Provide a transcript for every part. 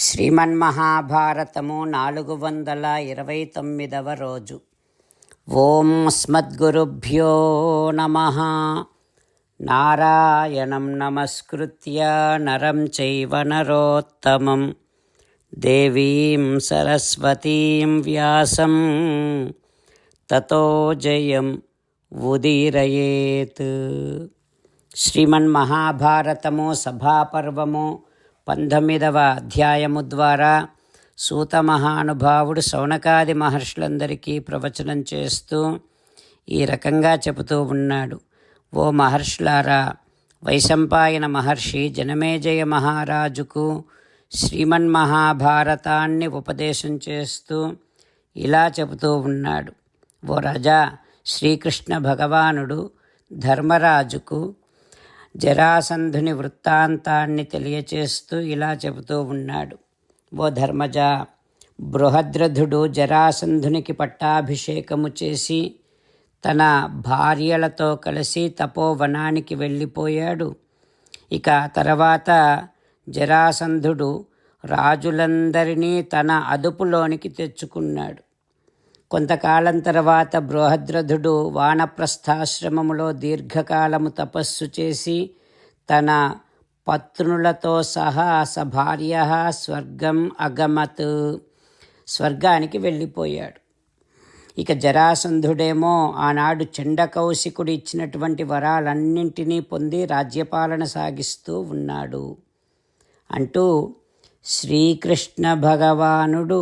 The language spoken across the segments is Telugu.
శ్రీమన్మహాభారతము 429వ రోజు. ఓం అస్మద్గురుభ్యో నమః. నారాయణం నమస్కృత్య నరం చైవ నరోత్తమం దేవీం సరస్వతీం వ్యాసం తతో జయం ఉదీరయేత్. శ్రీమన్మహాభారతము సభాపర్వము 19వ అధ్యాయము ద్వారా సూత మహానుభావుడు శౌనకాది మహర్షులందరికీ ప్రవచనం చేస్తూ ఈ రకంగా చెబుతూ ఉన్నాడు. ఓ మహర్షులారా, వైశంపాయన మహర్షి జనమేజయ మహారాజుకు శ్రీమన్మహాభారతాన్ని ఉపదేశం చేస్తూ ఇలా చెబుతూ ఉన్నాడు. ఓ రాజా, శ్రీకృష్ణ భగవానుడు ధర్మరాజుకు జరాసంధుని వృత్తాంతాన్ని తెలియచేస్తూ ఇలా చెబుతూ ఉన్నాడు. ఓ ధర్మజా, బృహద్రథుడు జరాసంధునికి పట్టాభిషేకము చేసి తన భార్యలతో కలిసి తపోవనానికి వెళ్ళిపోయాడు. ఇక తర్వాత జరాసంధుడు రాజులందరినీ తన అదుపులోనికి తెచ్చుకున్నాడు. కొంతకాలం తర్వాత బృహద్రథుడు వానప్రస్థాశ్రమములో దీర్ఘకాలము తపస్సు చేసి తన పత్నులతో సహా సభార్య స్వర్గం అగమత్, స్వర్గానికి వెళ్ళిపోయాడు. ఇక జరాసంధుడేమో ఆనాడు చండకౌశికుడు ఇచ్చినటువంటి వరాలన్నింటినీ పొంది రాజ్యపాలన సాగిస్తూ ఉన్నాడు అంటూ శ్రీకృష్ణ భగవానుడు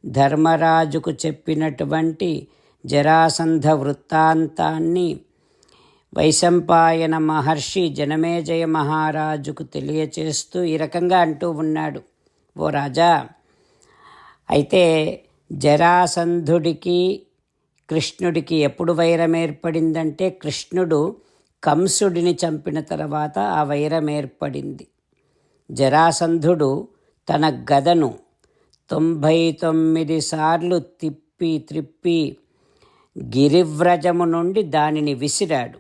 ధర్మరాజుకు చెప్పినటువంటి జరాసంధ వృత్తాంతాన్ని వైశంపాయన మహర్షి జనమేజయ మహారాజుకు తెలియచేస్తూ ఈ రకంగా అంటూ ఉన్నాడు. ఓ రాజా, అయితే జరాసంధుడికి కృష్ణుడికి ఎప్పుడు వైరం ఏర్పడిందంటే సార్లు కంసుడిని చంపిన తర్వాత ఆ వైరం ఏర్పడింది. జరాసంధుడు తన గదను 99 సార్లు త్రిప్పి గిరివ్రజము నుండి దానిని విసిరాడు.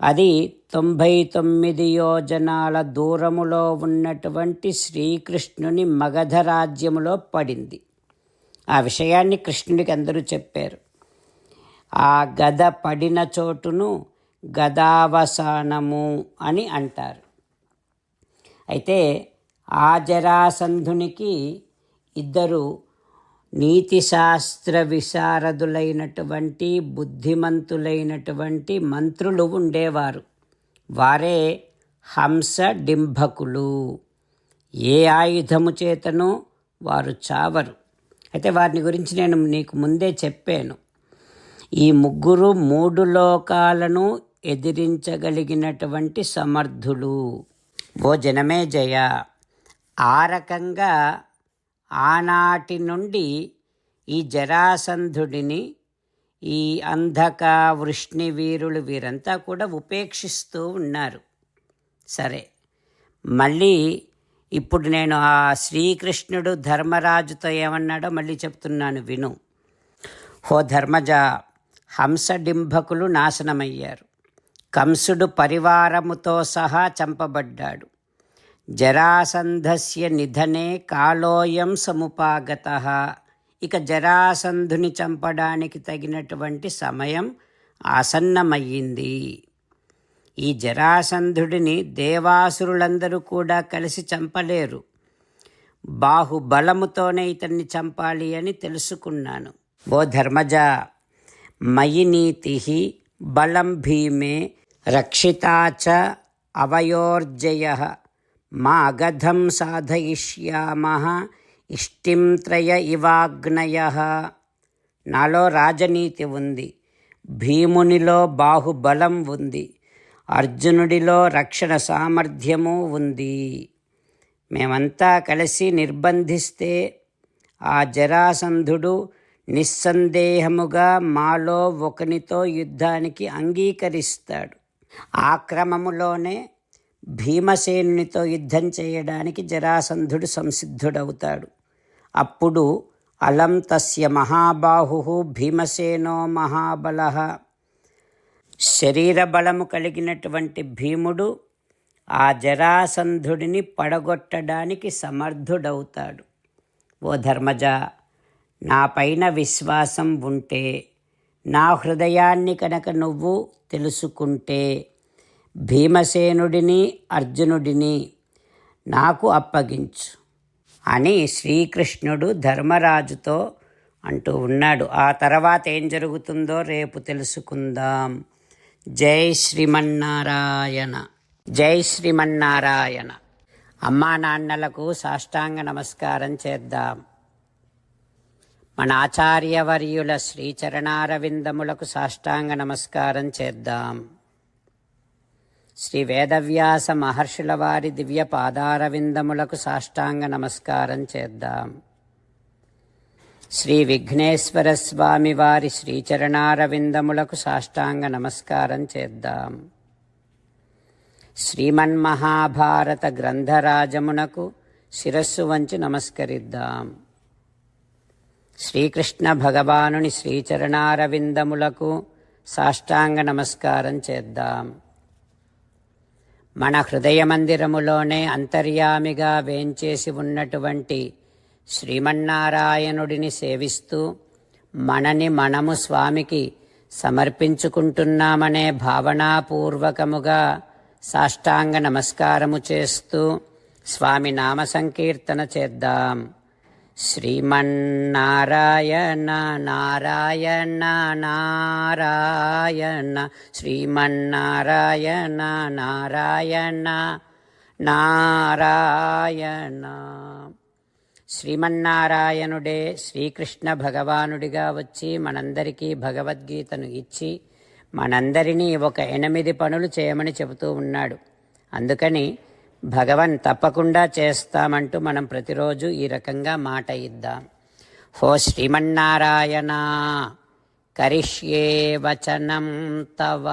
అది 99 యోజనాల దూరములో ఉన్నటువంటి శ్రీకృష్ణుని మగధ రాజ్యములో పడింది. ఆ విషయాన్ని కృష్ణుడికి అందరూ చెప్పారు. ఆ గద పడిన చోటును గదావసానము అని అంటారు. అయితే ఆ జరాసంధునికి ఇద్దరు నీతిశాస్త్ర విశారదులైనటువంటి బుద్ధిమంతులైనటువంటి మంత్రులు ఉండేవారు. వారే హంస డింభకులు. ఏ ఆయుధము చేతనో వారు చావరు. అయితే వారిని గురించి నేను నీకు ముందే చెప్పాను. ఈ ముగ్గురు 3 లోకాలను ఎదిరించగలిగినటువంటి సమర్థులు. ఓ జనమేజయ, ఆ రకంగా ఆనాటి నుండి ఈ జరాసంధుడిని ఈ అంధక వృష్ణివీరులు వీరంతా కూడా ఉపేక్షిస్తూ ఉన్నారు. సరే, మళ్ళీ ఇప్పుడు నేను ఆ శ్రీకృష్ణుడు ధర్మరాజుతో ఏమన్నాడో మళ్ళీ చెప్తున్నాను, విను. హో ధర్మజ, హంసడింభకులు నాశనమయ్యారు. కంసుడు పరివారముతో సహా చంపబడ్డాడు. జరాసంధస్య నిధనే కాలోయం సముపాగతః. ఇక జరాసంధుని చంపడానికి తగినటువంటి సమయం ఆసన్నమయ్యింది. ఈ జరాసంధుడిని దేవాసురులందరూ కూడా కలిసి చంపలేరు. బాహుబలముతోనే ఇతన్ని చంపాలి అని తెలుసుకున్నాను. ఓ ధర్మజ, మయి నీతిః బలం భీమే రక్షితాచ అవయోర్జయః మా అగధం సాధయిష్యామః ఇష్టిం త్రయ ఇవాగ్నయః. నాలో రాజనీతి ఉంది, భీమునిలో బాహుబలం ఉంది, అర్జునుడిలో రక్షణ సామర్థ్యము ఉంది. మేమంతా కలిసి నిర్బంధిస్తే ఆ జరాసంధుడు నిస్సందేహముగా మాలో ఒకనితో యుద్ధానికి అంగీకరిస్తాడు. ఆ క్రమములోనే భీమసేనునితో యుద్ధం చేయడానికి జరాసంధుడు సంసిద్ధుడవుతాడు. అప్పుడు అలం తస్య మహాబాహు భీమసేనో మహాబలః. శరీర బలము కలిగినటువంటి భీముడు ఆ జరాసంధుడిని పడగొట్టడానికి సమర్థుడవుతాడు. ఓ ధర్మజ, నా పైన విశ్వాసం ఉంటే, నా హృదయాన్ని కనుక నువ్వు తెలుసుకుంటే, భీమసేనుడిని అర్జునుడిని నాకు అప్పగించు అని శ్రీకృష్ణుడు ధర్మరాజుతో అంటూ ఉన్నాడు. ఆ తర్వాత ఏం జరుగుతుందో రేపు తెలుసుకుందాం. జై శ్రీమన్నారాయణ. జై శ్రీమన్నారాయణ. అమ్మా నాన్నలకు సాష్టాంగ నమస్కారం చేద్దాం. మన ఆచార్యవర్యుల శ్రీచరణారవిందములకు సాష్టాంగ నమస్కారం చేద్దాం. శ్రీ వేదవ్యాస మహర్షుల వారి దివ్య పాదారవిందములకు సాష్టాంగ నమస్కారం చేద్దాం. శ్రీ విఘ్నేశ్వర స్వామి వారి శ్రీచరణారవిందములకు సాష్టాంగ నమస్కారం చేద్దాం. శ్రీమన్మహాభారత గ్రంథరాజమునకు శిరస్సు వంచి నమస్కరిద్దాం. శ్రీకృష్ణ భగవానుని శ్రీచరణారవిందములకు సాష్టాంగ నమస్కారం చేద్దాం. మన హృదయ మందిరములోనే అంతర్యామిగా వేంచేసి ఉన్నటువంటి శ్రీమన్నారాయణుడిని సేవిస్తూ మనని మనము స్వామికి సమర్పించుకుంటున్నామనే భావనాపూర్వకముగా సాష్టాంగ నమస్కారము చేస్తూ స్వామి నామ సంకీర్తన చేద్దాం. శ్రీమన్నారాయణ నారాయణ నారాయణ, శ్రీమన్నారాయణ నారాయణ నారాయణ. శ్రీమన్నారాయణుడే శ్రీకృష్ణ భగవానుడిగా వచ్చి మనందరికీ భగవద్గీతను ఇచ్చి మనందరినీ ఒక 8 పనులు చేయమని చెబుతూ ఉన్నాడు. అందుకని భగవన్ తప్పకుండా చేస్తామంటూ మనం ప్రతిరోజు ఈ రకంగా మాట ఇద్దాం. హో శ్రీమన్నారాయణ, కరిష్యే వచనం తవ.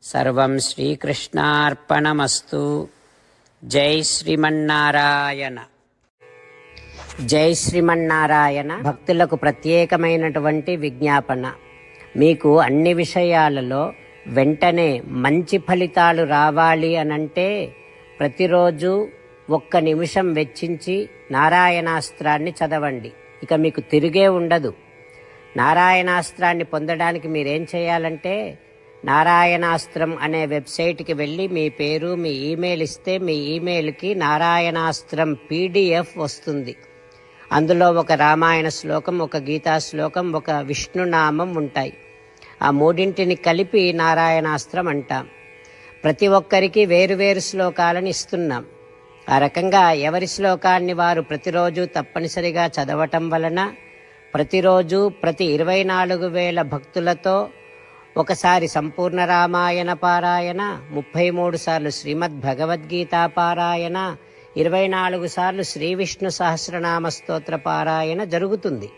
సర్వం శ్రీకృష్ణార్పణమస్తు. జై శ్రీమన్నారాయణ. జై శ్రీమన్నారాయణ. భక్తులకు ప్రత్యేకమైనటువంటి విజ్ఞాపన. మీకు అన్ని విషయాలలో వెంటనే మంచి ఫలితాలు రావాలి అనంటే ప్రతిరోజు 1 నిమిషం వెచ్చించి నారాయణాస్త్రాన్ని చదవండి. ఇక మీకు తిరిగే ఉండదు. నారాయణాస్త్రాన్ని పొందడానికి మీరేం చేయాలంటే నారాయణాస్త్రం అనే వెబ్సైట్కి వెళ్ళి మీ పేరు, మీ ఈమెయిల్ ఇస్తే మీ ఈమెయిల్కి నారాయణాస్త్రం PDF వస్తుంది. అందులో ఒక రామాయణ శ్లోకం, ఒక గీతా శ్లోకం, ఒక విష్ణునామం ఉంటాయి. ఆ 3 కలిపి నారాయణాస్త్రం అంటాం. ప్రతి ఒక్కరికి వేరువేరు శ్లోకాలను ఇస్తున్నాం. ఆ రకంగా ఎవరి శ్లోకాన్ని వారు ప్రతిరోజు తప్పనిసరిగా చదవటం వలన ప్రతిరోజు ప్రతి 24,000 భక్తులతో ఒకసారి సంపూర్ణ రామాయణ పారాయణ, 33 సార్లు శ్రీమద్ భగవద్గీత పారాయణ, 24 సార్లు శ్రీ విష్ణు సహస్రనామ స్తోత్ర పారాయణ జరుగుతుంది.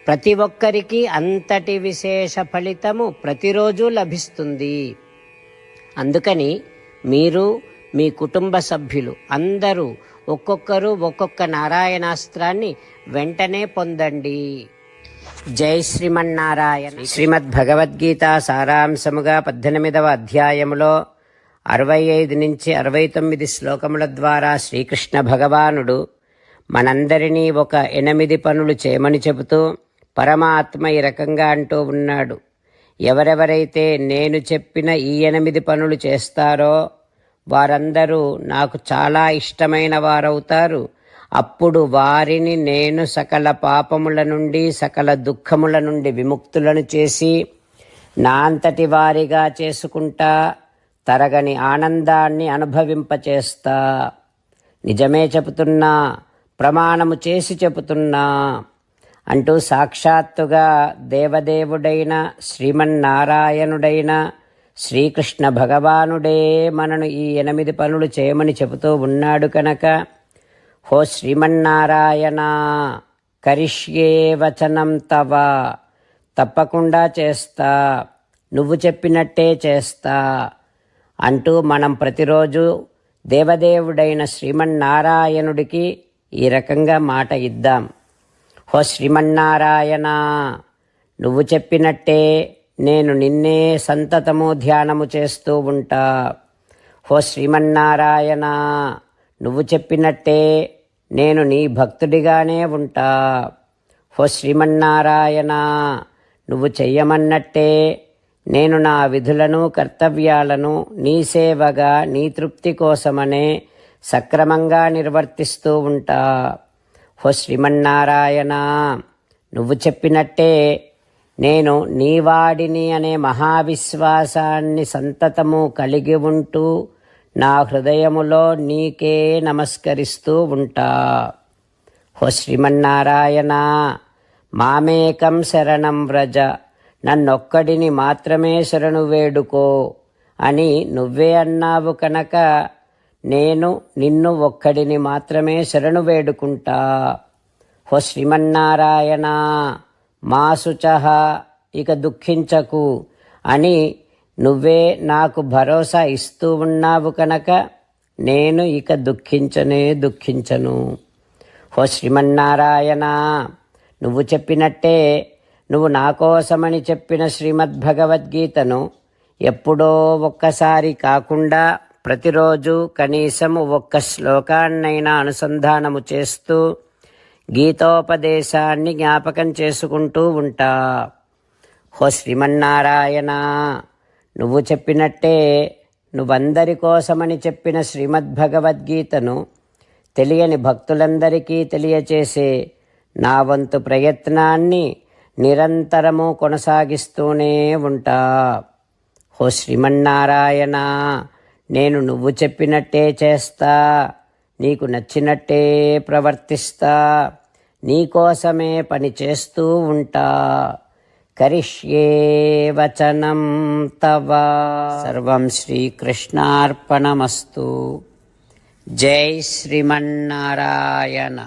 ప్రతి ఒక్కరికి అంతటి విశేష ఫలితము ప్రతిరోజు లభిస్తుంది. అందుకని మీరు, మీ కుటుంబ సభ్యులు అందరూ ఒక్కొక్కరు ఒక్కొక్క నారాయణాస్త్రాన్ని వెంటనే పొందండి. జై శ్రీమన్నారాయణ. శ్రీమద్ భగవద్గీత సారాంశముగా 18వ అధ్యాయములో 65 నుంచి 69 శ్లోకముల ద్వారా శ్రీకృష్ణ భగవానుడు మనందరినీ ఒక 8 పనులు చేయమని చెబుతూ పరమాత్మ ఈ రకంగా అంటూ ఉన్నాడు. ఎవరెవరైతే నేను చెప్పిన ఈ 8 పనులు చేస్తారో వారందరూ నాకు చాలా ఇష్టమైన వారవుతారు. అప్పుడు వారిని నేను సకల పాపముల నుండి, సకల దుఃఖముల నుండి విముక్తులను చేసి నా అంతటి వారిగా చేసుకుంటా, తరగని ఆనందాన్ని అనుభవింపచేస్తా. నిజమే చెబుతున్నా, ప్రమాణము చేసి చెబుతున్నా అంటూ సాక్షాత్తుగా దేవదేవుడైన శ్రీమన్నారాయణుడైన శ్రీకృష్ణ భగవానుడే మనను ఈ 8 పనులు చేయమని చెబుతూ ఉన్నాడు కనుక, హో శ్రీమన్నారాయణ, కరిష్యే వచనం తవ. తప్పకుండా చేస్తా, నువ్వు చెప్పినట్టే చేస్తా అంటూ మనం ప్రతిరోజు దేవదేవుడైన శ్రీమన్నారాయణుడికి ఈ రకంగా మాట ఇద్దాం. హో శ్రీమన్నారాయణ, నువ్వు చెప్పినట్టే నేను నిన్నే సంతతము ధ్యానము చేస్తూ ఉంటా. ఓ శ్రీమన్నారాయణ, నువ్వు చెప్పినట్టే నేను నీ భక్తుడిగానే ఉంటా. ఓ శ్రీమన్నారాయణ, నువ్వు చెయ్యమన్నట్టే నేను నా విధులను కర్తవ్యాలను నీ సేవగా నీ తృప్తి కోసమనే సక్రమంగా నిర్వర్తిస్తూ ఉంటా. ఓ శ్రీమన్నారాయణ, నువ్వు చెప్పినట్టే నేను నీవాడిని అనే మహావిశ్వాసాన్ని సంతతము కలిగి ఉంటూ నా హృదయములో నీకే నమస్కరిస్తూ ఉంటా. ఓ శ్రీమన్నారాయణ, మామేకం శరణం వ్రజ, నన్నొక్కడిని మాత్రమే శరణు వేడుకో అని నువ్వే అన్నావు కనుక నేను నిన్ను ఒక్కడిని మాత్రమే శరణు వేడుకుంటా. ఓ శ్రీమన్నారాయణ, మా శుచః, ఇక దుఃఖించకు అని నువ్వే నాకు భరోసా ఇస్తూ ఉన్నావు కనుక నేను ఇక దుఃఖించను. ఓ శ్రీమన్నారాయణ, నువ్వు చెప్పినట్టే నువ్వు నా కోసమని చెప్పిన శ్రీమద్భగవద్గీతను ఎప్పుడో ఒక్కసారి కాకుండా ప్రతిరోజు కనీసం ఒక్క శ్లోకాన్నైనా అనుసంధానము చేస్తూ గీతోపదేశాన్ని జ్ఞాపకం చేసుకుంటూ ఉంటా. ఓ శ్రీమన్నారాయణ, నువ్వు చెప్పినట్టే నువ్వందరి కోసమని చెప్పిన శ్రీమద్భగవద్గీతను తెలియని భక్తులందరికీ తెలియచేసే నా వంతు ప్రయత్నాన్ని నిరంతరము కొనసాగిస్తూనే ఉంటా. ఓ శ్రీమన్నారాయణ, నేను నువ్వు చెప్పినట్టే చేస్తా, నీకు నచ్చినట్టే ప్రవర్తిస్తా, నీకోసమే పని చేస్తూ ఉంటా. కరిష్యే వచనం తవ. సర్వం శ్రీకృష్ణార్పణమస్తు. జై శ్రీమన్నారాయణ.